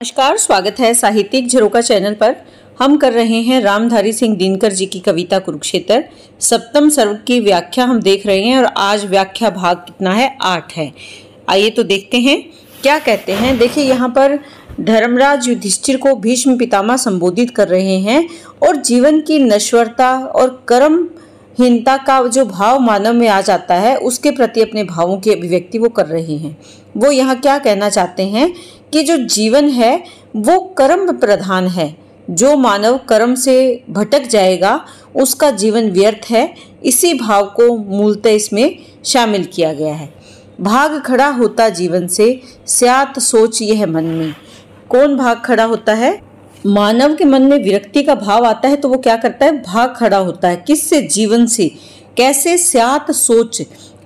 नमस्कार, स्वागत है साहित्यिक झरोका चैनल पर। हम कर रहे हैं रामधारी सिंह दिनकर जी की कविता कुरुक्षेत्र सप्तम सर्ग की व्याख्या हम देख रहे हैं और आज व्याख्या भाग कितना है? 8 है। आइए तो देखते हैं क्या कहते हैं। देखिए यहाँ पर धर्मराज युधिष्ठिर को भीष्म पितामह संबोधित कर रहे हैं और जीवन की नश्वरता और कर्महीनता का जो भाव मानव में आ जाता है उसके प्रति अपने भावों की अभिव्यक्ति वो कर रहे हैं। वो यहाँ क्या कहना चाहते हैं कि जो जीवन है वो कर्म प्रधान है। जो मानव कर्म से भटक जाएगा उसका जीवन व्यर्थ है। इसी भाव को मूलतः इसमें शामिल किया गया है। भाग खड़ा होता जीवन से, स्यात सोच यह मन में। कौन भाग खड़ा होता है? मानव के मन में विरक्ति का भाव आता है तो वो क्या करता है? भाग खड़ा होता है। किससे? जीवन से। कैसे? स्यात सोच,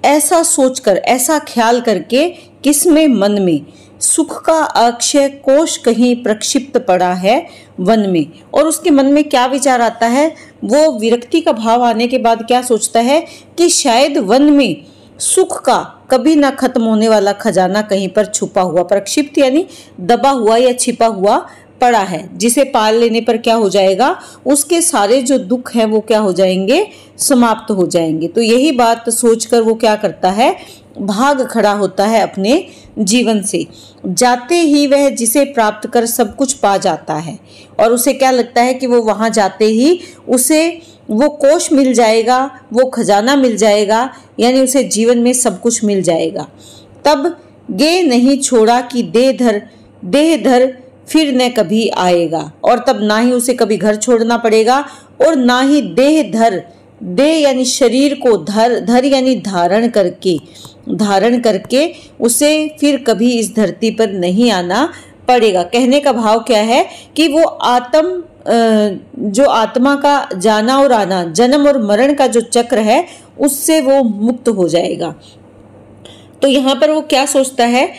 ऐसा सोचकर, ऐसा ख्याल करके। किसमें? मन में। सुख का अक्षय कोश कहीं प्रक्षिप्त पड़ा है वन में। और उसके मन में क्या विचार आता है? वो विरक्ति का भाव आने के बाद क्या सोचता है कि शायद वन में सुख का कभी ना खत्म होने वाला खजाना कहीं पर छुपा हुआ, प्रक्षिप्त यानी दबा हुआ या छिपा हुआ पड़ा है, जिसे पाल लेने पर क्या हो जाएगा? उसके सारे जो दुख हैं वो क्या हो जाएंगे? समाप्त हो जाएंगे। तो यही बात सोचकर वो क्या करता है? भाग खड़ा होता है अपने जीवन से। जाते ही वह जिसे प्राप्त कर सब कुछ पा जाता है और उसे क्या लगता है कि वो वहां जाते ही उसे वो कोष मिल जाएगा, वो खजाना मिल जाएगा, यानी उसे जीवन में सब कुछ मिल जाएगा। तब गे नहीं छोड़ा कि देह धर फिर न कभी आएगा। और तब ना ही उसे कभी घर छोड़ना पड़ेगा और ना ही देह यानी शरीर को, धर यानी धारण करके उसे फिर कभी इस धरती पर नहीं आना पड़ेगा। कहने का भाव क्या है कि वो जो आत्मा का जाना और आना, जन्म और मरण का जो चक्र है उससे वो मुक्त हो जाएगा। तो यहाँ पर वो क्या सोचता है?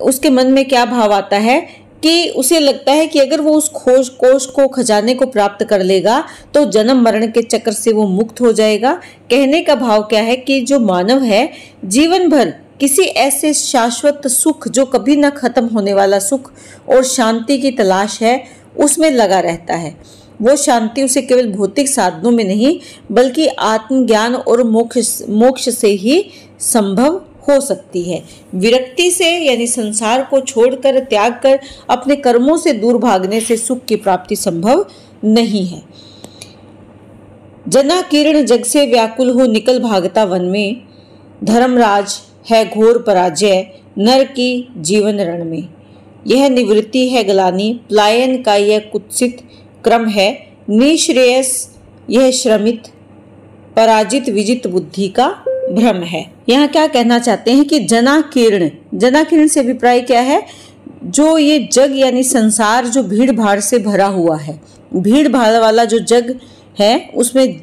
उसके मन में क्या भाव आता है कि उसे लगता है कि अगर वो उस कोष को, खजाने को प्राप्त कर लेगा तो जन्म मरण के चक्र से वो मुक्त हो जाएगा। कहने का भाव क्या है कि जो मानव है जीवन भर किसी ऐसे शाश्वत सुख, जो कभी न खत्म होने वाला सुख और शांति की तलाश है, उसमें लगा रहता है। वो शांति उसे केवल भौतिक साधनों में नहीं बल्कि आत्मज्ञान और मोक्ष से ही संभव हो सकती है। विरक्ति से यानी संसार को छोड़कर, त्याग कर अपने कर्मों से दूर भागने से सुख की प्राप्ति संभव नहीं है। जना किरण जग से व्याकुल हो निकल भागता वन में। धर्मराज है घोर पराजय नर की जीवन रण में। यह निवृत्ति है ग्लानि, पलायन का यह कुत्सित क्रम है। निश्रेयस यह श्रमित, पराजित विजित बुद्धि का भ्रम है। यहाँ क्या कहना चाहते हैं कि जना किरण से अभिप्राय क्या है? जो ये जग यानी संसार जो भीड़ भाड़ से भरा हुआ है, भीड़ भाड़ वाला जो जग है उसमें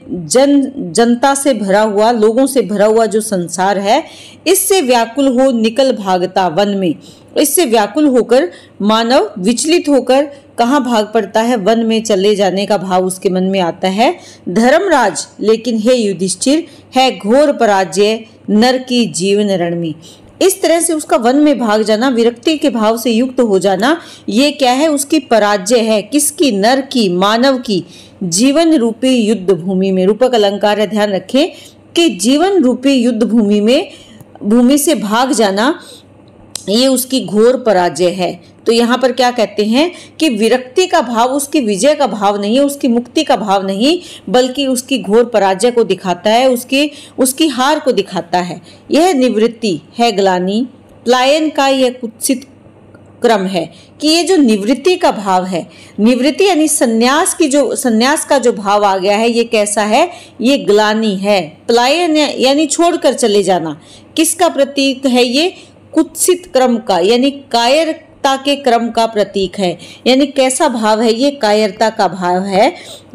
जनता से भरा हुआ, लोगों से भरा हुआ जो संसार है, इससे व्याकुल हो निकल भागता वन में। इससे व्याकुल होकर मानव विचलित होकर कहाँ भाग पड़ता है? वन में चले जाने का भाव उसके मन में आता है। धर्मराज लेकिन हे युधिष्ठिर है घोर पराजय नर की जीवन रण में। इस तरह से उसका वन में भाग जाना, विरक्ति के भाव से युक्त हो जाना, ये क्या है? उसकी पराजय है। किसकी? नर की, मानव की जीवन रूपी युद्ध भूमि में। रूपक अलंकार है, ध्यान रखें कि जीवन रूपी युद्ध भूमि से भाग जाना ये उसकी घोर पराजय है। तो यहाँ पर क्या कहते हैं कि विरक्ति का भाव उसकी विजय का भाव नहीं है, उसकी मुक्ति का भाव नहीं, बल्कि उसकी घोर पराजय को दिखाता है, उसकी हार को दिखाता है। यह निवृत्ति है ग्लानि, पलायन का यह कुत्सित क्रम है। कि ये जो निवृत्ति का भाव है, निवृत्ति यानी संन्यास का जो भाव आ गया है, ये कैसा है? ये ग्लानि है। पलायन यानी छोड़कर चले जाना। किसका प्रतीक है ये? कुत्सित क्रम का, यानी कायरता के क्रम का प्रतीक है। यानी कैसा भाव है ये? कायरता का भाव है।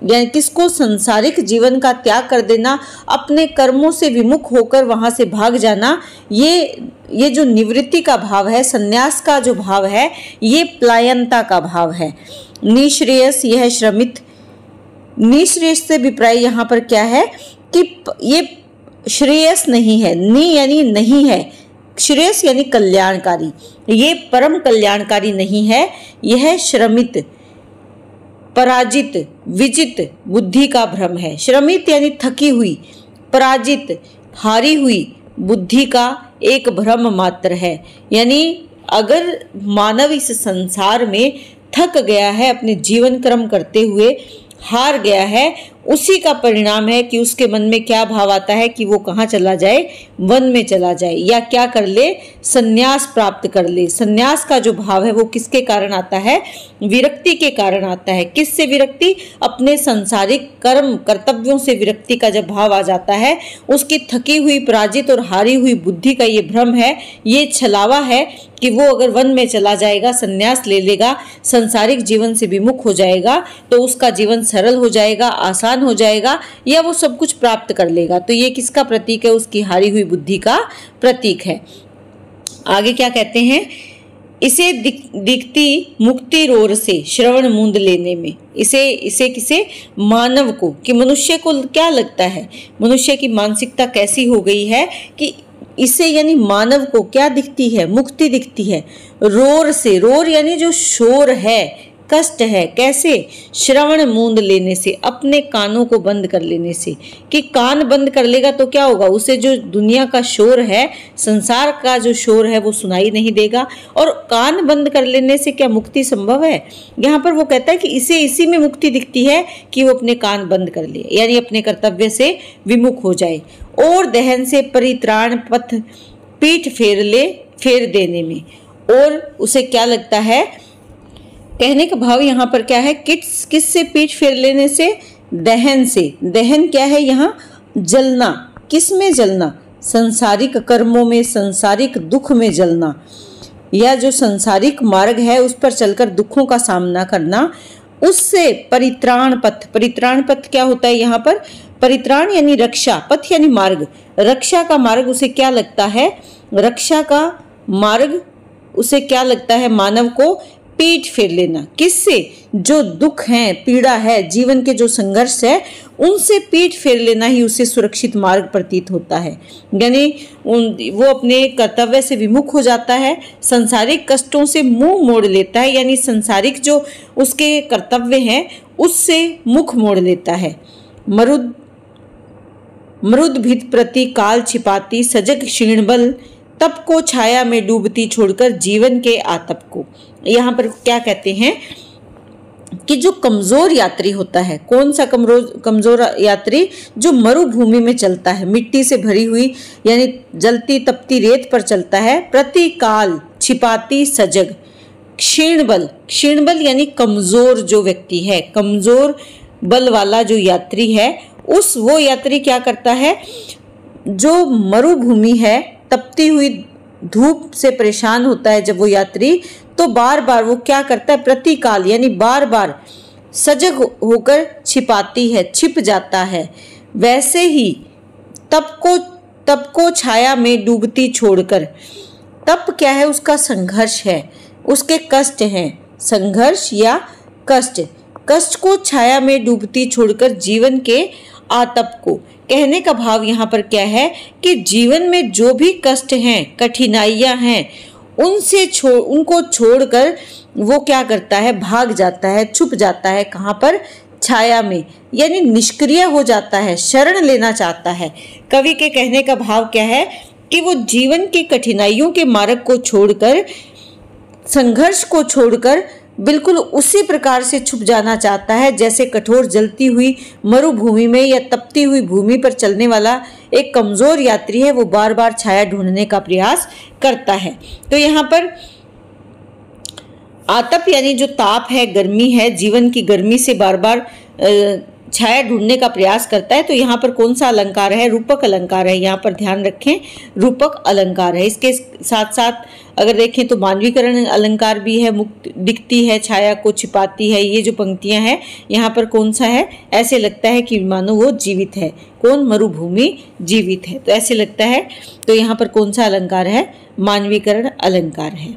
यानी किसको? संसारिक जीवन का त्याग कर देना, अपने कर्मों से विमुख होकर वहां से भाग जाना। ये जो निवृत्ति का भाव है, संन्यास का जो भाव है, ये पलायनता का भाव है। निश्रेयस यह श्रमित, निश्रेयस से अभिप्राय यहाँ पर क्या है कि ये श्रेयस नहीं है। नि यानी नहीं है, श्रेयस यानी कल्याणकारी, ये परम कल्याणकारी नहीं है। यह श्रमित, पराजित, विजित बुद्धि का भ्रम है। श्रमित यानी थकी हुई, पराजित हारी हुई बुद्धि का एक भ्रम मात्र है। यानी अगर मानव इस संसार में थक गया है, अपने जीवन क्रम करते हुए हार गया है, उसी का परिणाम है कि उसके मन में क्या भाव आता है कि वो कहाँ चला जाए, वन में चला जाए, या क्या कर ले, संन्यास प्राप्त कर ले। संन्यास का जो भाव है वो किसके कारण आता है? विरक्ति के कारण आता है। किससे विरक्ति? अपने सांसारिक कर्म कर्तव्यों से विरक्ति का जब भाव आ जाता है, उसकी थकी हुई, पराजित और हारी हुई बुद्धि का ये भ्रम है, ये छलावा है कि वो अगर वन में चला जाएगा, संन्यास ले लेगा, संसारिक जीवन से विमुख हो जाएगा, तो उसका जीवन सरल हो जाएगा, आसान हो जाएगा, या वो सब कुछ प्राप्त कर लेगा। तो ये किसका प्रतीक है? उसकी हारी हुई बुद्धि का प्रतीक है। आगे क्या कहते हैं? इसे दिखती मुक्ति रोर से श्रवण मूंद लेने में। इसे किसे? मानव को, कि मनुष्य को क्या लगता है, मनुष्य की मानसिकता कैसी हो गई है कि इसे यानी मानव को क्या दिखती है? मुक्ति दिखती है रोर से। रोर यानी जो शोर है, कष्ट है। कैसे? श्रवण मूंद लेने से, अपने कानों को बंद कर लेने से। कि कान बंद कर लेगा तो क्या होगा? उसे जो दुनिया का शोर है, संसार का जो शोर है, वो सुनाई नहीं देगा। और कान बंद कर लेने से क्या मुक्ति संभव है? यहाँ पर वो कहता है कि इसे इसी में मुक्ति दिखती है कि वो अपने कान बंद कर ले, यानी अपने कर्तव्य से विमुख हो जाए। और दहन से परित्राण पथ पीठ फेर देने में। और उसे क्या लगता है? कहने का भाव यहाँ पर क्या है? किस से पीठ फेर लेने से? दहन से। दहन क्या है यहाँ? जलना। किस में जलना? संसारिक कर्मों में, संसारिक दुख में जलना, या जो संसारिक मार्ग है उस पर चलकर दुखों का सामना करना, उससे परित्राण पथ। परित्राण पथ क्या होता है यहाँ पर? परित्राण यानी रक्षा, पथ यानी मार्ग, रक्षा का मार्ग उसे क्या लगता है? रक्षा का मार्ग उसे क्या लगता है? मानव को पीठ फेर लेना। किससे? जो दुख है, पीड़ा है, जीवन के जो संघर्ष है, उनसे पीठ फेर लेना ही उसे सुरक्षित मार्ग प्रतीत होता है। यानी वो अपने कर्तव्य से विमुख हो जाता है, संसारिक कष्टों से मुंह मोड़ लेता है, यानी संसारिक जो उसके कर्तव्य हैं उससे मुख मोड़ लेता है। मरुद भित प्रति काल छिपाती, सजग क्षीण बल तप को छाया में डूबती छोड़कर जीवन के आतप को। यहाँ पर क्या कहते हैं कि जो कमजोर यात्री होता है, कौन सा कमजोर यात्री? जो मरुभूमि में चलता है, मिट्टी से भरी हुई यानी जलती तपती रेत पर चलता है। प्रतिकाल छिपाती सजग, क्षीण बल यानी कमजोर जो व्यक्ति है, कमजोर बल वाला जो यात्री है, वो यात्री क्या करता है? जो मरुभूमि है, तपती हुई धूप से परेशान होता है जब वो यात्री, तो बार बार वो क्या करता है? प्रतिकाल यानी बार बार सजग होकर छिपाती है, छिप जाता है। वैसे ही तप को छाया में डूबती छोड़कर। तप क्या है? उसका संघर्ष है, उसके कष्ट हैं, संघर्ष या कष्ट को छाया में डूबती छोड़कर जीवन के आतप को। कहने का भाव यहाँ पर क्या है कि जीवन में जो भी कष्ट हैं, कठिनाइयां हैं, उनको छोड़कर वो क्या करता है? भाग जाता है, छुप जाता है। कहाँ पर? छाया में, यानी निष्क्रिय हो जाता है, शरण लेना चाहता है। कवि के कहने का भाव क्या है कि वो जीवन की कठिनाइयों के मार्ग को छोड़कर, संघर्ष को छोड़कर बिल्कुल उसी प्रकार से छुप जाना चाहता है जैसे कठोर जलती हुई मरुभूमि में या तपती हुई भूमि पर चलने वाला एक कमजोर यात्री है, वो बार बार छाया ढूंढने का प्रयास करता है। तो यहाँ पर आतप यानी जो ताप है, गर्मी है, जीवन की गर्मी से बार बार छाया ढूंढने का प्रयास करता है। तो यहाँ पर कौन सा अलंकार है? रूपक अलंकार है। यहाँ पर ध्यान रखें, रूपक अलंकार है। इसके साथ साथ अगर देखें तो मानवीकरण अलंकार भी है। मुक्त दिखती है, छाया को छिपाती है, ये जो पंक्तियां हैं यहाँ पर कौन सा है? ऐसे लगता है कि मानो वो जीवित है। कौन? मरुभूमि जीवित है, तो ऐसे लगता है। तो यहाँ पर कौन सा अलंकार है? मानवीकरण अलंकार है।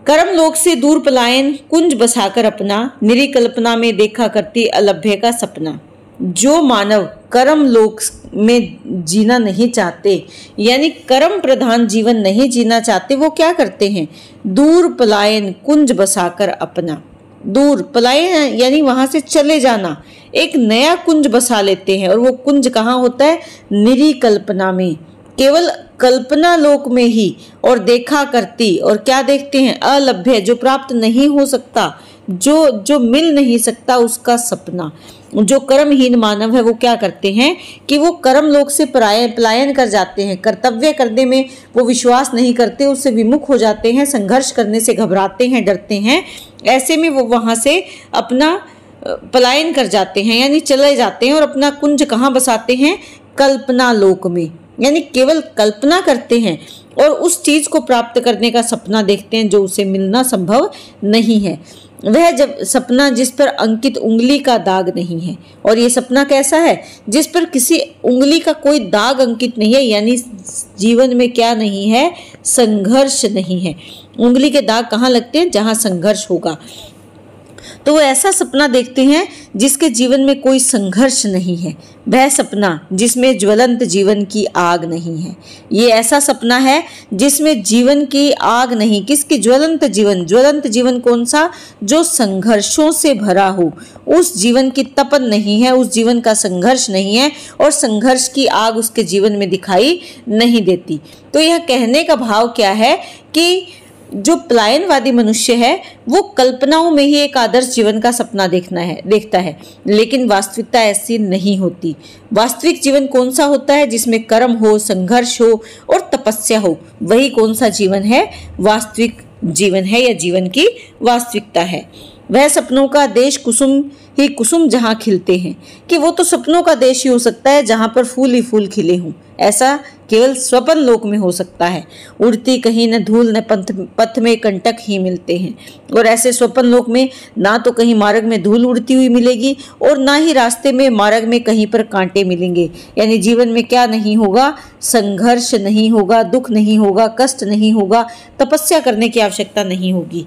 कर्म लोक से दूर पलायन, कुंज बसाकर अपना, निरी कल्पना में देखा करती अलभ्य का सपना। जो मानव कर्म लोक में जीना नहीं चाहते, यानी कर्म प्रधान जीवन नहीं जीना चाहते, वो क्या करते हैं? दूर पलायन कुंज बसाकर अपना। दूर पलायन यानी वहां से चले जाना, एक नया कुंज बसा लेते हैं। और वो कुंज कहाँ होता है? निरी कल्पना में, केवल कल्पना लोक में ही। और देखा करती, और क्या देखते हैं? अलभ्य, जो प्राप्त नहीं हो सकता, जो मिल नहीं सकता, उसका सपना। जो कर्महीन मानव है वो क्या करते हैं कि वो कर्म लोक से पलायन कर जाते हैं। कर्तव्य करने में वो विश्वास नहीं करते, उससे विमुख हो जाते हैं, संघर्ष करने से घबराते हैं, डरते हैं। ऐसे में वो वहां से अपना पलायन कर जाते हैं, यानी चले जाते हैं। और अपना कुंज कहाँ बसाते हैं? कल्पना लोक में, यानी केवल कल्पना करते हैं और उस चीज को प्राप्त करने का सपना देखते हैं जो उसे मिलना संभव नहीं है। वह जब सपना जिस पर अंकित उंगली का दाग नहीं है। और ये सपना कैसा है? जिस पर किसी उंगली का कोई दाग अंकित नहीं है, यानी जीवन में क्या नहीं है? संघर्ष नहीं है। उंगली के दाग कहाँ लगते हैं? जहाँ संघर्ष होगा। तो वो ऐसा सपना देखते हैं जिसके जीवन में कोई संघर्ष नहीं है। वह सपना जिसमें ज्वलंत जीवन की आग नहीं है। ये ऐसा सपना है जिसमें जीवन की आग नहीं, किसकी? ज्वलंत जीवन। ज्वलंत जीवन कौन सा? जो संघर्षों से भरा हो। उस जीवन की तपन नहीं है, उस जीवन का संघर्ष नहीं है, और संघर्ष की आग उसके जीवन में दिखाई नहीं देती। तो यह कहने का भाव क्या है कि जो पलायनवादी मनुष्य है वो कल्पनाओं में ही एक आदर्श जीवन का सपना देखता है, लेकिन वास्तविकता ऐसी नहीं होती। वास्तविक जीवन कौन सा होता है? जिसमें कर्म हो, संघर्ष हो और तपस्या हो। वही कौन सा जीवन है? वास्तविक जीवन है, या जीवन की वास्तविकता है। वह सपनों का देश कुसुम ही कुसुम जहाँ खिलते हैं, कि वो तो सपनों का देश ही हो सकता है जहाँ पर फूल ही फूल खिले हों। ऐसा केवल स्वप्न लोक में हो सकता है। उड़ती कहीं न धूल न पथ में कंटक ही मिलते हैं। और ऐसे स्वप्न लोक में ना तो कहीं मार्ग में धूल उड़ती हुई मिलेगी और ना ही रास्ते में मार्ग में कहीं पर कांटे मिलेंगे। यानी जीवन में क्या नहीं होगा? संघर्ष नहीं होगा, दुख नहीं होगा, कष्ट नहीं होगा, तपस्या करने की आवश्यकता नहीं होगी।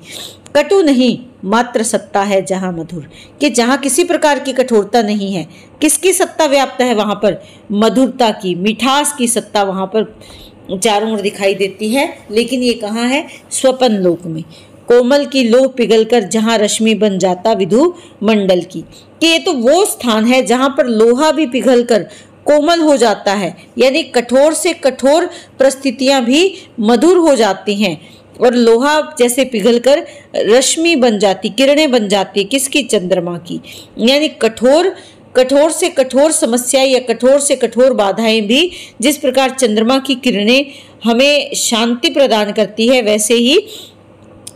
कटु नहीं मात्र सत्ता है जहाँ मधुर, कि जहाँ किसी प्रकार की कठोरता नहीं है। किसकी सत्ता व्याप्त है वहां पर? मधुरता की, मिठास की सत्ता वहां पर चारों ओर दिखाई देती है। लेकिन ये कहाँ है? स्वप्न लोक में। कोमल की लोह पिघलकर जहाँ रश्मि बन जाता विधु मंडल की, कि ये तो वो स्थान है जहाँ पर लोहा भी पिघलकर कोमल हो जाता है, यानी कठोर से कठोर परिस्थितियां भी मधुर हो जाती हैं। और लोहा जैसे पिघलकर रश्मि बन जाती, किरणें बन जाती, किसकी? चंद्रमा की। यानी कठोर से कठोर समस्या या कठोर से कठोर बाधाएं भी जिस प्रकार चंद्रमा की किरणें हमें शांति प्रदान करती है, वैसे ही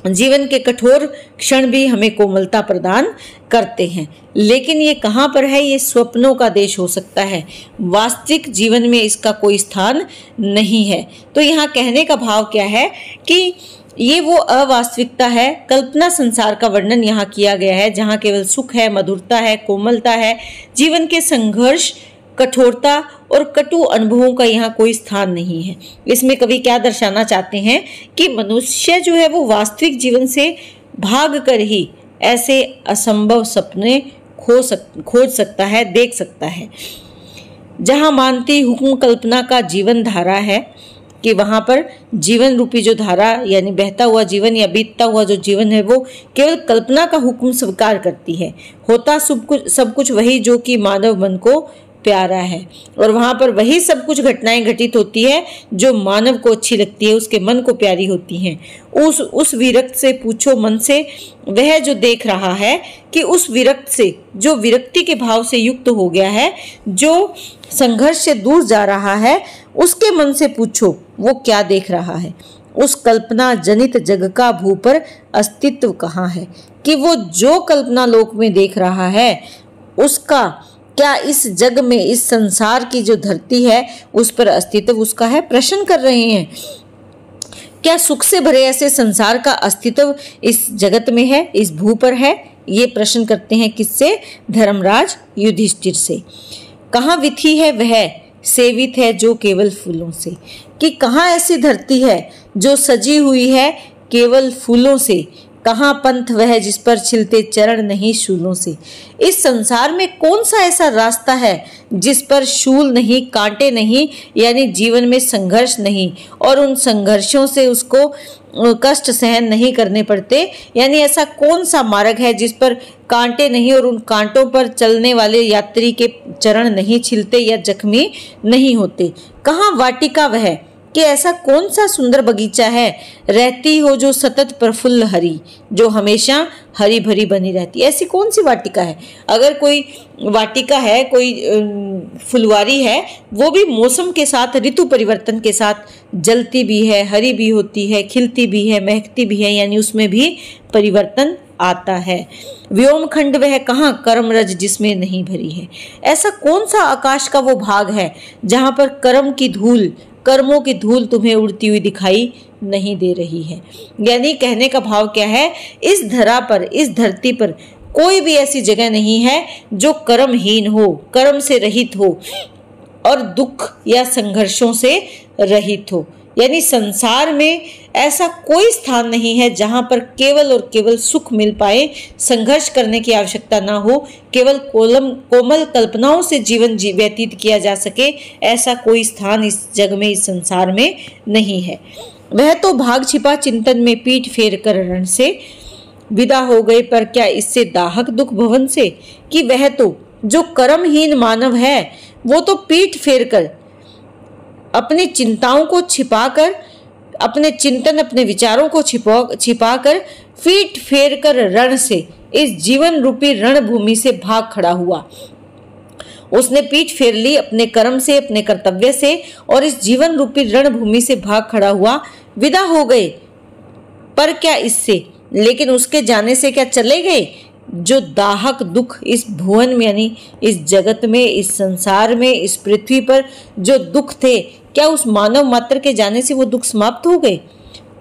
जीवन के कठोर क्षण भी हमें कोमलता प्रदान करते हैं। लेकिन ये कहाँ पर है? ये स्वप्नों का देश हो सकता है, वास्तविक जीवन में इसका कोई स्थान नहीं है। तो यहाँ कहने का भाव क्या है कि ये वो अवास्तविकता है, कल्पना संसार का वर्णन यहाँ किया गया है जहाँ केवल सुख है, मधुरता है, कोमलता है। जीवन के संघर्ष, कठोरता और कटु अनुभवों का यहाँ कोई स्थान नहीं है। इसमें कवि क्या दर्शाना चाहते हैं कि मनुष्य जो है वो वास्तविक जीवन से भाग कर ही ऐसे असंभव सपने खोज सकता है, देख सकता है। जहाँ मानती हुक्म कल्पना का जीवन धारा है, कि वहां पर जीवन रूपी जो धारा यानी बहता हुआ जीवन या बीतता हुआ जो जीवन है वो केवल कल्पना का हुक्म स्वीकार करती है। होता सब कुछ वही जो कि मानव मन को प्यारा है, और वहां पर वही सब कुछ घटनाएं घटित होती है जो मानव को अच्छी लगती है, उसके मन को प्यारी होती हैं। उस विरक्त से पूछो मन से, वह जो देख रहा है कि उस विरक्त से, जो विरक्ति के भाव से युक्त हो गया है, जो संघर्ष से दूर जा रहा है, उसके मन से पूछो वो क्या देख रहा है। उस कल्पना जनित जग का भू पर अस्तित्व कहाँ है, कि वो जो कल्पना लोक में देख रहा है उसका क्या इस जग में, इस संसार की जो धरती है उस पर अस्तित्व उसका है। प्रश्न कर रहे हैं, क्या सुख से भरे ऐसे संसार का अस्तित्व इस जगत में है, इस भू पर है? ये प्रश्न करते हैं किससे? धर्मराज युधिष्ठिर से। कहाँ विथी है वह सेवित है जो केवल फूलों से, कि कहाँ ऐसी धरती है जो सजी हुई है केवल फूलों से, कहाँ पंथ वह जिस पर छिलते चरण नहीं शूलों से। इस संसार में कौन सा ऐसा रास्ता है जिस पर शूल नहीं, कांटे नहीं, यानी जीवन में संघर्ष नहीं और उन संघर्षों से उसको कष्ट सहन नहीं करने पड़ते। यानी ऐसा कौन सा मार्ग है जिस पर कांटे नहीं और उन कांटों पर चलने वाले यात्री के चरण नहीं छिलते या जख्मी नहीं होते। कहाँ वाटिका वह कि ऐसा कौन सा सुंदर बगीचा है, रहती हो जो सतत प्रफुल्ल हरी, जो हमेशा हरी भरी बनी रहती है। ऐसी कौन सी वाटिका है? अगर कोई वाटिका है, कोई फुलवारी है, वो भी मौसम के साथ, ऋतु परिवर्तन के साथ जलती भी है, हरी भी होती है, खिलती भी है, महकती भी है, यानी उसमें भी परिवर्तन आता है। व्योमखंड वह कहाँ कर्मरज जिसमें नहीं भरी है। ऐसा कौन सा आकाश का वो भाग है जहाँ पर कर्मों की धूल तुम्हें उड़ती हुई दिखाई नहीं दे रही है। यानी कहने का भाव क्या है, इस धरा पर, इस धरती पर कोई भी ऐसी जगह नहीं है जो कर्महीन हो, कर्म से रहित हो और दुख या संघर्षों से रहित हो। यानी संसार में ऐसा कोई स्थान नहीं है जहां पर केवल और केवल सुख मिल पाए, संघर्ष करने की आवश्यकता ना हो, केवल कोमल कल्पनाओं से जीवन व्यतीत किया जा सके। ऐसा कोई स्थान इस जग में, इस संसार में नहीं है। वह तो भाग छिपा चिंतन में पीठ फेर कर रण से विदा हो गए, पर क्या इससे दाहक दुख भवन से। कि वह तो जो कर्महीन मानव है वो तो पीठ फेर कर, अपनी चिंताओं को छिपाकर, अपने चिंतन, अपने विचारों को छिपाकर पीठ फेर कर रण से, इस जीवन रूपी रणभूमि से भाग खड़ा हुआ। उसने पीठ फेर ली अपने कर्म से, अपने कर्तव्य से, और इस जीवन रूपी रणभूमि से भाग खड़ा हुआ। विदा हो गए, पर क्या इससे, लेकिन उसके जाने से क्या चले गए जो दाहक दुख इस भुवन में, यानी इस जगत में, इस संसार में, इस पृथ्वी पर जो दुख थे, क्या उस मानव मात्र के जाने से वो दुख समाप्त हो गए?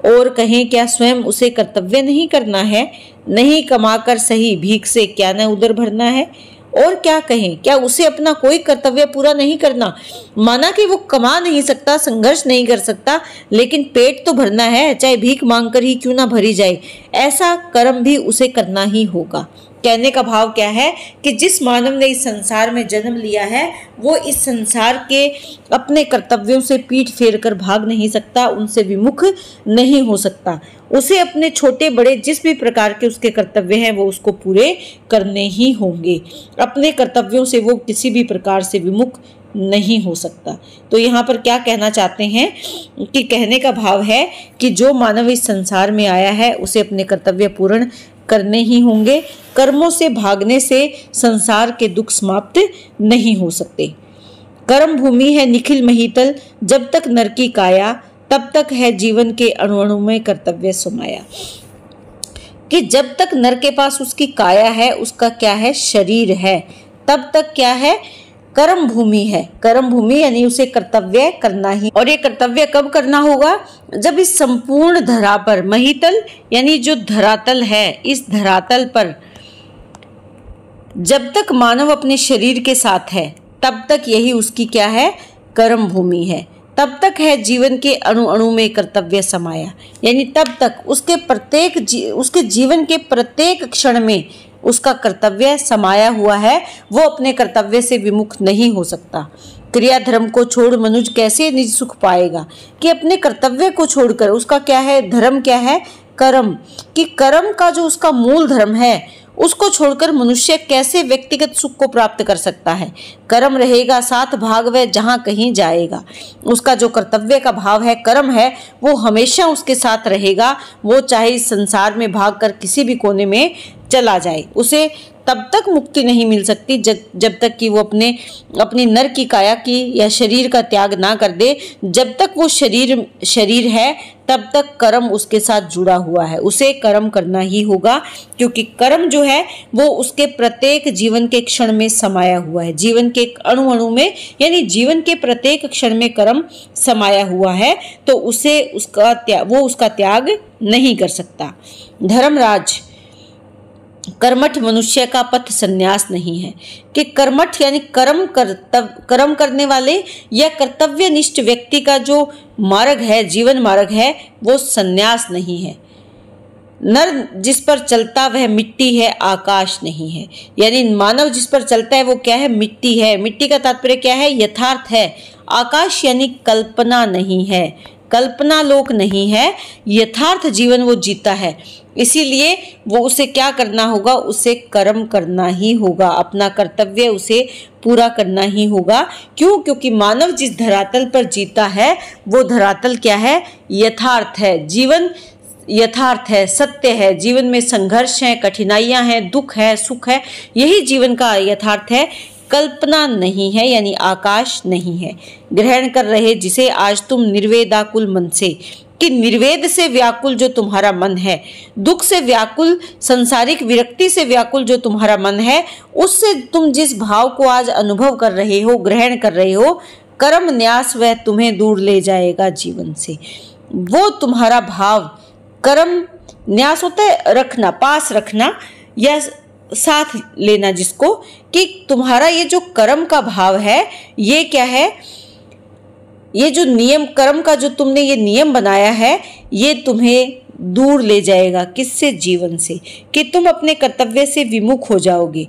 और कहें क्या स्वयं उसे कर्तव्य नहीं करना है, नहीं कमाकर सही भीख से क्या न उदर भरना है? और क्या कहें, क्या उसे अपना कोई कर्तव्य पूरा नहीं करना? माना कि वो कमा नहीं सकता, संघर्ष नहीं कर सकता, लेकिन पेट तो भरना है, चाहे भीख मांगकर ही क्यों ना भरी जाए। ऐसा कर्म भी उसे करना ही होगा। कहने का भाव क्या है कि जिस मानव ने इस संसार में जन्म लिया है वो इस संसार के अपने कर्तव्यों से पीठ फेर कर भाग नहीं सकता, उनसे विमुख नहीं हो सकता। उसे अपने छोटे बड़े जिस भी प्रकार के उसके कर्तव्य हैं वो उसको पूरे करने ही होंगे। अपने कर्तव्यों से वो किसी भी प्रकार से विमुख नहीं हो सकता। तो यहाँ पर क्या कहना चाहते हैं कि कहने का भाव है कि जो मानव इस संसार में आया है उसे अपने कर्तव्य पूर्ण करने ही होंगे। कर्मों से भागने से संसार के दुख समाप्त नहीं हो सकते। कर्म भूमि है निखिल महितल, जब तक नर की काया तब तक है जीवन के अणु अणु में कर्तव्य समाया। कि जब तक नर के पास उसकी काया है, उसका क्या है, शरीर है, तब तक क्या है, कर्म भूमि है। कर्म भूमि यानी उसे कर्तव्य करना ही। और ये कर्तव्य कब करना होगा, जब इस संपूर्ण धरा पर, महितल यानी जो धरातल है, इस धरातल पर जब तक मानव अपने शरीर के साथ है तब तक यही उसकी क्या है, कर्म भूमि है। तब तक है जीवन के अणु अणु में कर्तव्य समाया, यानी तब तक उसके जीवन के प्रत्येक क्षण में उसका कर्तव्य समाया हुआ है, वो अपने कर्तव्य से विमुख नहीं हो सकता। क्रिया धर्म को छोड़ मनुष्य कैसे निज सुख पाएगा, कि अपने कर्तव्य को छोड़कर उसका क्या है, धर्म क्या है, कर्म। कि कर्म का जो उसका मूल धर्म है उसको छोड़कर मनुष्य कैसे व्यक्तिगत सुख को प्राप्त कर सकता है। कर्म रहेगा साथ भाग वह जहाँ कहीं जाएगा। उसका जो कर्तव्य का भाव है, कर्म है, वो हमेशा उसके साथ रहेगा। वो चाहे इस संसार में भाग कर किसी भी कोने में चला जाए, उसे तब तक मुक्ति नहीं मिल सकती जब तक कि वो अपनी नर की काया की या शरीर का त्याग ना कर दे। जब तक वो शरीर है तब तक कर्म उसके साथ जुड़ा हुआ है, उसे कर्म करना ही होगा, क्योंकि कर्म जो है वो उसके प्रत्येक जीवन के क्षण में समाया हुआ है। जीवन के अणु अणु में, यानी जीवन के प्रत्येक क्षण में कर्म समाया हुआ है, तो उसे उसका त्याग नहीं कर सकता। धर्मराज, कर्मठ मनुष्य का पथ संन्यास नहीं है। कि कर्मठ यानी कर्म करने वाले या कर्तव्यनिष्ठ व्यक्ति का जो मार्ग है, जीवन मार्ग है, वो संन्यास नहीं है। नर जिस पर चलता वह मिट्टी है, आकाश नहीं है। यानी मानव जिस पर चलता है वो क्या है? मिट्टी है। मिट्टी का तात्पर्य क्या है? यथार्थ है। आकाश यानी कल्पना नहीं है, कल्पना लोक नहीं है, यथार्थ जीवन वो जीता है। इसीलिए वो उसे क्या करना होगा? उसे कर्म करना ही होगा, अपना कर्तव्य उसे पूरा करना ही होगा। क्यों? क्योंकि मानव जिस धरातल पर जीता है वो धरातल क्या है? यथार्थ है। जीवन यथार्थ है, सत्य है। जीवन में संघर्ष है, कठिनाइयां हैं, दुख है, सुख है, यही जीवन का यथार्थ है, कल्पना नहीं है, यानी आकाश नहीं है। ग्रहण कर रहे जिसे आज तुम निर्वेदाकुल मन से, कि निर्वेद से व्याकुल जो तुम्हारा मन है, दुख से व्याकुल, संसारिक विरक्ति से व्याकुल जो तुम्हारा मन है, उससे तुम जिस भाव को आज अनुभव कर रहे हो, ग्रहण कर रहे हो, कर्म न्यास वह तुम्हें दूर ले जाएगा जीवन से। वो तुम्हारा भाव, कर्म न्यास होता है रखना, पास रखना या साथ लेना, जिसको कि तुम्हारा ये जो कर्म का भाव है ये क्या है? ये जो नियम, कर्म का जो तुमने ये नियम बनाया है, ये तुम्हें दूर ले जाएगा। किससे? जीवन से। कि तुम अपने कर्तव्य से विमुख हो जाओगे।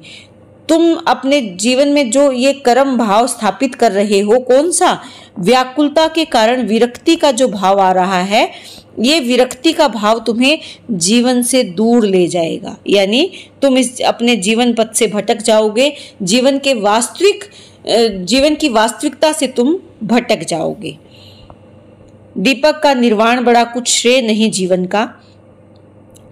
तुम अपने जीवन में जो ये कर्म भाव स्थापित कर रहे हो, कौन सा? व्याकुलता के कारण विरक्ति का जो भाव आ रहा है, ये विरक्ति का भाव तुम्हें जीवन से दूर ले जाएगा। यानी तुम इस अपने जीवन पथ से भटक जाओगे, जीवन की वास्तविकता से तुम भटक जाओगे। दीपक का निर्वाण बड़ा कुछ श्रेय नहीं जीवन का।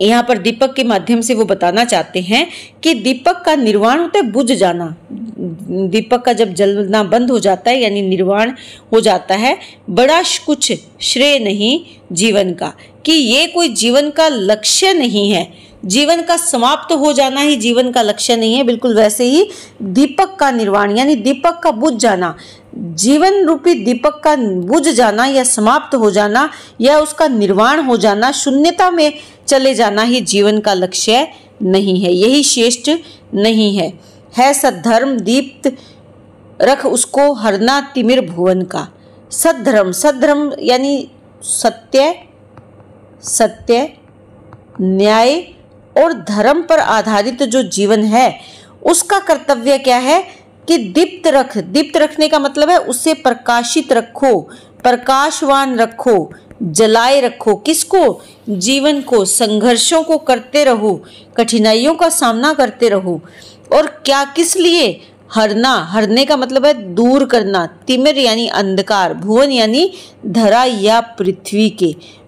यहाँ पर दीपक के माध्यम से वो बताना चाहते हैं कि दीपक का निर्वाण होता है बुझ जाना। दीपक का जब जलना बंद हो जाता है यानी निर्वाण हो जाता है, बड़ा कुछ श्रेय नहीं जीवन का, कि ये कोई जीवन का लक्ष्य नहीं है। जीवन का समाप्त हो जाना ही जीवन का लक्ष्य नहीं है। बिल्कुल वैसे ही दीपक का निर्वाण यानी दीपक का बुझ जाना, जीवन रूपी दीपक का बुझ जाना या समाप्त हो जाना या उसका निर्वाण हो जाना, शून्यता में चले जाना ही जीवन का लक्ष्य नहीं है, यही श्रेष्ठ नहीं है। सद्धर्म दीप्त रख उसको हरना तिमिर भुवन का। सद्धर्म, सद्धर्म यानी सत्य, सत्य, न्याय और धर्म पर आधारित जो जीवन है, उसका कर्तव्य क्या है? कि दीप्त रख। दीप्त रखने का मतलब है उसे प्रकाशित रखो, प्रकाशवान रखो, जलाए रखो। किसको? जीवन को। संघर्षों को करते रहो, कठिनाइयों का सामना करते रहो। और क्या, किस लिए? हरना, हरने का मतलब है दूर करना। तिमिर यानी अंधकार, भुवन यानी धरा या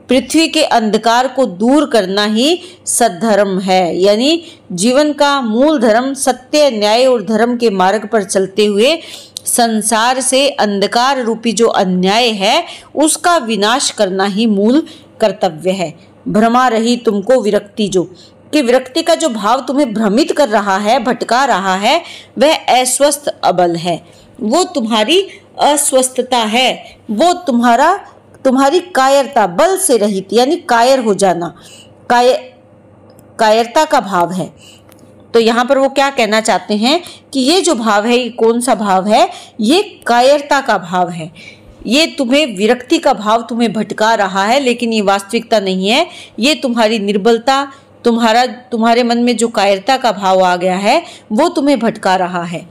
पृथ्वी के अंधकार को दूर करना ही सद्धर्म है। यानी जीवन का मूल धर्म सत्य, न्याय और धर्म के मार्ग पर चलते हुए संसार से अंधकार रूपी जो अन्याय है उसका विनाश करना ही मूल कर्तव्य है। भ्रमा रही तुमको विरक्ति जो, कि विरक्ति का जो भाव तुम्हें भ्रमित कर रहा है, भटका रहा है, वह अस्वस्थ अबल है। वो तुम्हारी अस्वस्थता है, वो तुम्हारी कायरता, बल से रहित यानी कायर हो जाना, कायरता का भाव है। तो यहाँ पर वो क्या कहना चाहते हैं कि ये जो भाव है, ये कौन सा भाव है? ये कायरता का भाव है। ये तुम्हें विरक्ति का भाव तुम्हें भटका रहा है, लेकिन ये वास्तविकता नहीं है। ये तुम्हारी निर्बलता, तुम्हारे मन में जो कायरता का भाव आ गया है वो तुम्हें भटका रहा है।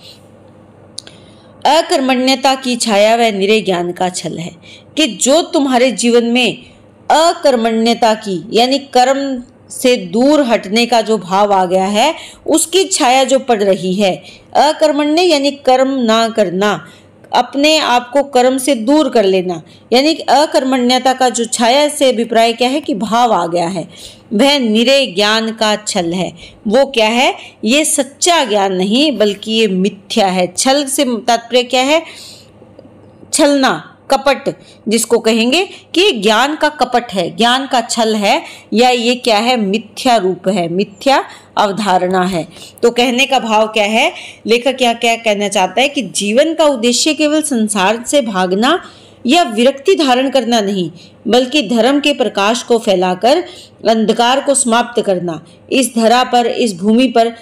अकर्मण्यता की छाया व निरे ज्ञान का छल है, कि जो तुम्हारे जीवन में अकर्मण्यता की यानी कर्म से दूर हटने का जो भाव आ गया है, उसकी छाया जो पड़ रही है। अकर्मण्य यानी कर्म ना करना, अपने आप को कर्म से दूर कर लेना, यानी अकर्मण्यता का जो छाया से अभिप्राय क्या है कि भाव आ गया है, वह निरे ज्ञान का छल है। वो क्या है? ये सच्चा ज्ञान नहीं बल्कि ये मिथ्या है। छल से तात्पर्य क्या है? छलना, कपट, जिसको कहेंगे कि ज्ञान का कपट है, ज्ञान का छल है, या ये क्या है? मिथ्या रूप है, मिथ्या अवधारणा है। तो कहने का भाव क्या है? लेखक क्या कहना चाहता है कि जीवन का उद्देश्य केवल संसार से भागना या विरक्ति धारण करना नहीं, बल्कि धर्म के प्रकाश को फैलाकर अंधकार को समाप्त करना, इस धरा पर, इस भूमि पर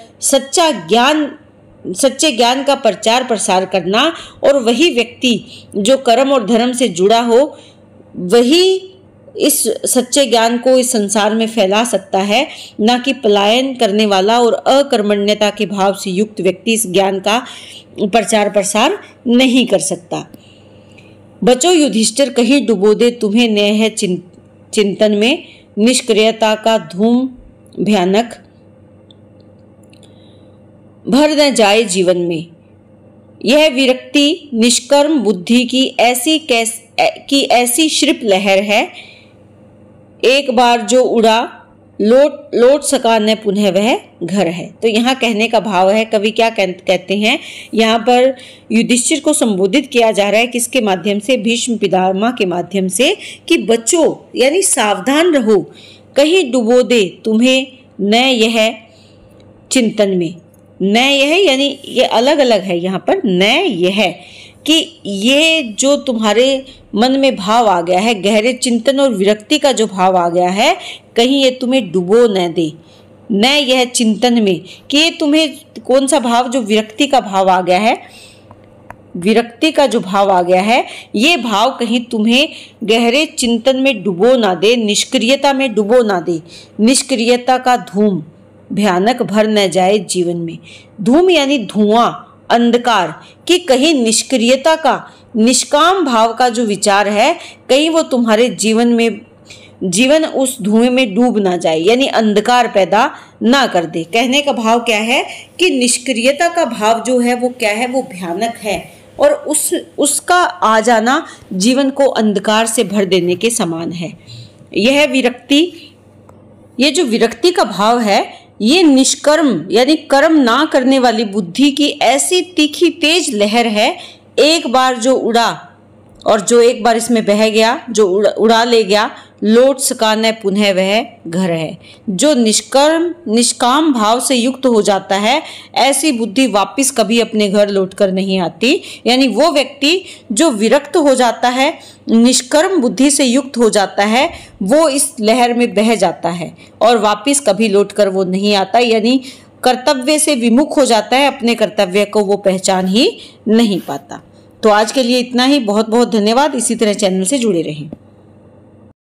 सच्चे ज्ञान का प्रचार प्रसार करना। और वही व्यक्ति जो कर्म और धर्म से जुड़ा हो, वही इस सच्चे ज्ञान को इस संसार में फैला सकता है, ना कि पलायन करने वाला और अकर्मण्यता के भाव से युक्त व्यक्ति इस ज्ञान का प्रचार प्रसार नहीं कर सकता। बचो युधिष्ठिर, कहीं डुबो दे तुम्हें नेह चिंतन में, निष्क्रियता का धूम भयानक भर न जाए जीवन में। यह विरक्ति निष्कर्म बुद्धि की ऐसी श्रिप लहर है, एक बार जो उड़ा लौट सका न पुनः वह घर है। तो यहाँ कहने का भाव है, कवि क्या कहते हैं, यहाँ पर युधिष्ठिर को संबोधित किया जा रहा है किसके माध्यम से, भीष्म पितामह के माध्यम से, कि बचो यानी सावधान रहो, कहीं डुबो दे तुम्हें न यह चिंतन में। न यह यानी ये अलग अलग है, यहाँ पर न यह कि ये जो तुम्हारे मन में भाव आ गया है, गहरे चिंतन और विरक्ति का जो भाव आ गया है, कहीं ये तुम्हें डुबो न दे। न यह चिंतन में कि ये तुम्हें कौन सा भाव, जो विरक्ति का भाव आ गया है, विरक्ति का जो भाव आ गया है, ये भाव कहीं तुम्हें गहरे चिंतन में डुबो ना दे, निष्क्रियता में डुबो ना दे। निष्क्रियता का धूम भयानक भर न जाए जीवन में। धूम यानी धुआं, अंधकार, कि कहीं निष्क्रियता का, निष्काम भाव का जो विचार है, कहीं वो तुम्हारे जीवन उस धुएं में डूब ना जाए, यानी अंधकार पैदा ना कर दे। कहने का भाव क्या है कि निष्क्रियता का भाव जो है वो क्या है, वो भयानक है और उसका आ जाना जीवन को अंधकार से भर देने के समान है। यह विरक्ति, ये जो विरक्ति का भाव है, ये निष्कर्म यानी कर्म ना करने वाली बुद्धि की ऐसी तीखी तेज लहर है, एक बार जो उड़ा और जो एक बार इसमें बह गया, जो उड़ा ले गया, लौट सका न पुनः वह घर है। जो निष्काम भाव से युक्त हो जाता है, ऐसी बुद्धि वापस कभी अपने घर लौटकर नहीं आती। यानी वो व्यक्ति जो विरक्त हो जाता है, निष्कर्म बुद्धि से युक्त हो जाता है, वो इस लहर में बह जाता है और वापस कभी लौटकर वो नहीं आता, यानी कर्तव्य से विमुख हो जाता है, अपने कर्तव्य को वो पहचान ही नहीं पाता। तो आज के लिए इतना ही। बहुत बहुत धन्यवाद। इसी तरह चैनल से जुड़े रहें।